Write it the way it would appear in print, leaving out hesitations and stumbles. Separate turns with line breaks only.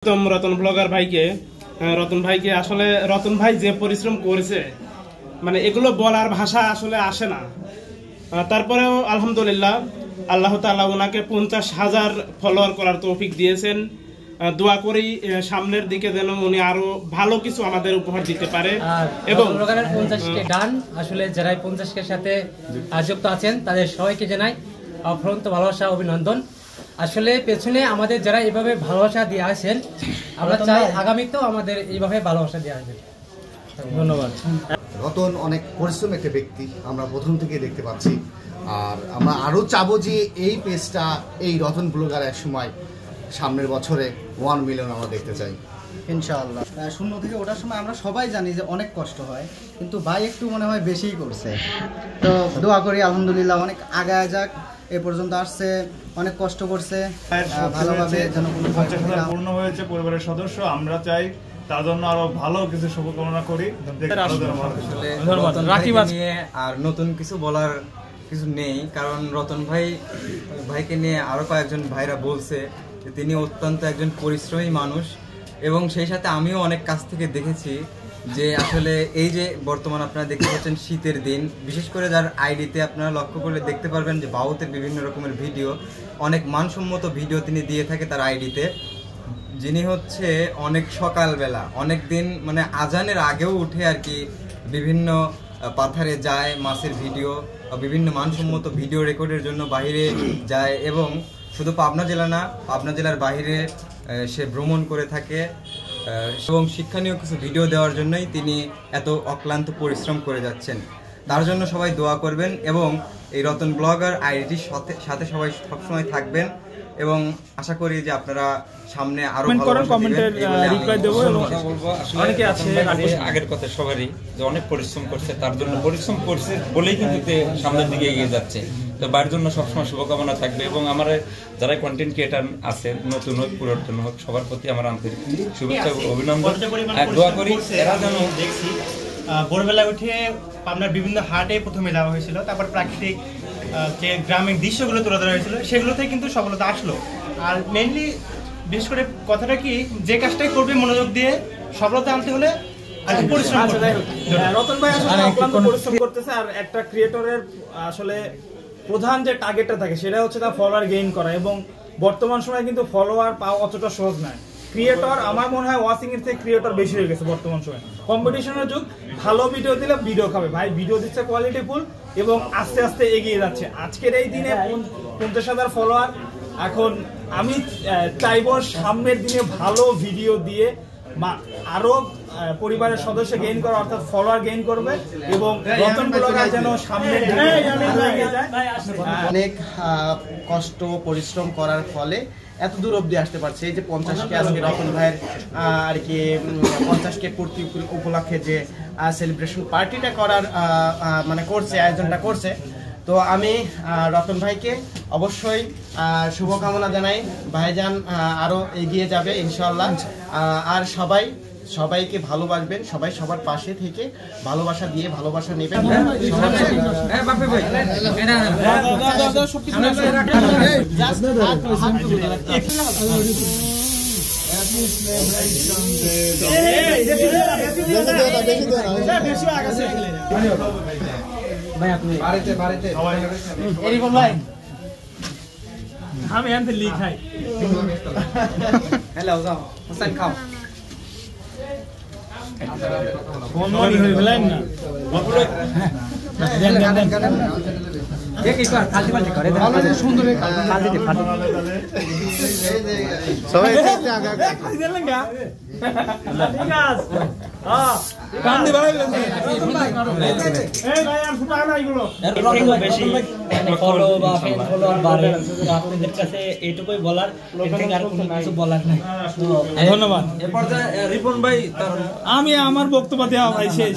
Ratan blogger ভাইকে আসলে রতন ভাই যে পরিশ্রম করেছে মানে এগুলো বলার ভাষা আসলে আসে না। তারপরেও আলহামদুলিল্লাহ আল্লাহ তাআলা ওনাকে 50,000 ফলোয়ার করার তৌফিক দিয়েছেন। দোয়া করি সামনের দিকে যেন উনি আরো ভালো কিছু আমাদের উপহার দিতে পারে। এবং
50কে গান আসলে যারা 50কে সাথে যুক্ত আছেন তাদের সবাইকে জানাই অফুরন্ত ভালোবাসা অভিনন্দন। আসলে পেছনে আমাদের যারা এইভাবে ভালোবাসা দিয়ে আসেন আমরা চাই আগামীতেও আমাদের এইভাবে ভালোবাসা দিয়ে আসবেন। ধন্যবাদ।
রতন অনেক পরিশ্রম একটা ব্যক্তি, আমরা প্রথম থেকে দেখতে পাচ্ছি। আর আমরা আরও চাবো যে এই পেজটা এই রতন ব্লগার এক সময় সামনের বছরে 1 মিলিয়ন আমরা দেখতে চাই
ইনশাআল্লাহ। শূন্য থেকে ওঠার সময় আমরা সবাই জানি যে অনেক কষ্ট হয়, কিন্তু ভাই একটু মনে হয় বেশিই করছে। তো দোয়া করি আলহামদুলিল্লাহ অনেক আগায় যাক, এ পর্যন্ত আসছে, অনেক কষ্ট করছে, ভালোভাবে যেন
পূর্ণ হয়েছে পরিবারের সদস্য। আমরা চাই তার জন্য আরো ভালো কিছু শুভকামনা করি।
আর নতুন কিছু বলার কিছু নেই, কারণ রতন ভাইকে নিয়ে আরো কয়েকজন ভাইরা বলছে যে তিনি অত্যন্ত একজন পরিশ্রমী মানুষ, এবং সেই সাথে আমিও অনেক কাছ থেকে দেখেছি যে আসলে এই যে বর্তমান আপনারা দেখতে পাচ্ছেন শীতের দিন, বিশেষ করে যার আইডিতে আপনারা লক্ষ্য করলে দেখতে পারবেন যে বাউতের বিভিন্ন রকমের ভিডিও, অনেক মানসম্মত ভিডিও তিনি দিয়ে থাকে তার আইডিতে। যিনি হচ্ছে অনেক সকালবেলা অনেক দিন মানে আজানের আগেও উঠে আর কি বিভিন্ন পাথারে যায়, মাছের ভিডিও, বিভিন্ন মানসম্মত ভিডিও রেকর্ডের জন্য বাইরে যায়, এবং শুধু পাবনা জেলা না, পাবনা জেলার বাইরে সে ভ্রমণ করে থাকে, এবং শিক্ষণীয় কিছু ভিডিও দেওয়ার জন্যই তিনি এত অক্লান্ত পরিশ্রম করে যাচ্ছেন। তার জন্য সবাই দোয়া করবেন, এবং এই রতন ব্লগার আইডিটির সাথে সবাই সবসময় থাকবেন, এবং আশা করি যে আপনারা সামনে আরো
অনেকে আছে আগের কথা সবারই যে অনেক পরিশ্রম করছে, তার জন্য পরিশ্রম করছে বলেই কিন্তু সামনের দিকে এগিয়ে যাচ্ছে। তো বাড়ির জন্য সবসময় শুভকামনা থাকবে, এবং আমার যারা কন্টেন্ট ক্রিয়েটার আছেন নতুন হোক পুরাতন হোক সবার প্রতি আমার আন্তরিক শুভেচ্ছা এবং অভিনন্দন। দোয়া করি এরা যেন
দেখছি ভোরবেলা উঠে পাবনার বিভিন্ন হাটে প্রথমে যাওয়া হয়েছিল, তারপর প্রাকৃতিক যে গ্রামীণ দৃশ্যগুলো তুলে ধরা হয়েছিল সেগুলোতে কিন্তু সফলতা আসলো। আর মেইনলি বিশেষ করে কথাটা কি, যে কাজটাই করবে মনোযোগ দিয়ে সফলতা আনতে হলে
রতন ভাই আসলে অক্লান্ত পরিশ্রম করতেছে। আর একটা ক্রিয়েটরের আসলে প্রধান যে টার্গেটটা থাকে সেটা হচ্ছে তার ফলোয়ার গেইন করা, এবং বর্তমান সময়ে কিন্তু ফলোয়ার পাওয়া অতটা সহজ নয়। ক্রিয়েটর আমার মনে হয় ওয়াচিং এর থেকে ক্রিয়েটর বেশি হয়ে গেছে বর্তমান সময়ে, কম্পিটিশনের যুগ। ভালো ভিডিও দিলে ভিডিও খাবে, ভাই ভিডিও দিচ্ছে কোয়ালিটিফুল এবং আস্তে আস্তে এগিয়ে যাচ্ছে। আজকের এই দিনে 50,000 ফলোয়ার। এখন আমি চাইবো সামনের দিনে ভালো ভিডিও দিয়ে আরো পরিবারের সদস্য গেইন করা, অর্থাৎ ফলোয়ার গেইন করবে, এবং রতন ব্লগার যেন সামনের
অনেক কষ্ট পরিশ্রম করার ফলে এত দূর অব্দি আসতে পারছে। এই যে 50কে আজকে রতন ভাইয়ের আর কি 50কে পূর্তি উপলক্ষে যে সেলিব্রেশন পার্টিটা করার মানে করছে, আয়োজনটা করছে। তো আমি রতন ভাইকে অবশ্যই শুভকামনা জানাই, ভাইজান আরো এগিয়ে যাবে ইনশাআল্লাহ। আর সবাইকে ভালোবাসবেন, সবাই সবার পাশে থেকে ভালোবাসা দিয়ে ভালোবাসা নেবেন।
আমি এমনি লিখাই
হ্যালো যাও হোসেন খাও
মনি হয়ে গেলেন না
এইটুকুই বলার, আর কোনো কিছু বলার নাই।
ধন্যবাদ।
রিপন ভাই
আমি আমার বক্তব্য দেওয়া ভাই শেষ।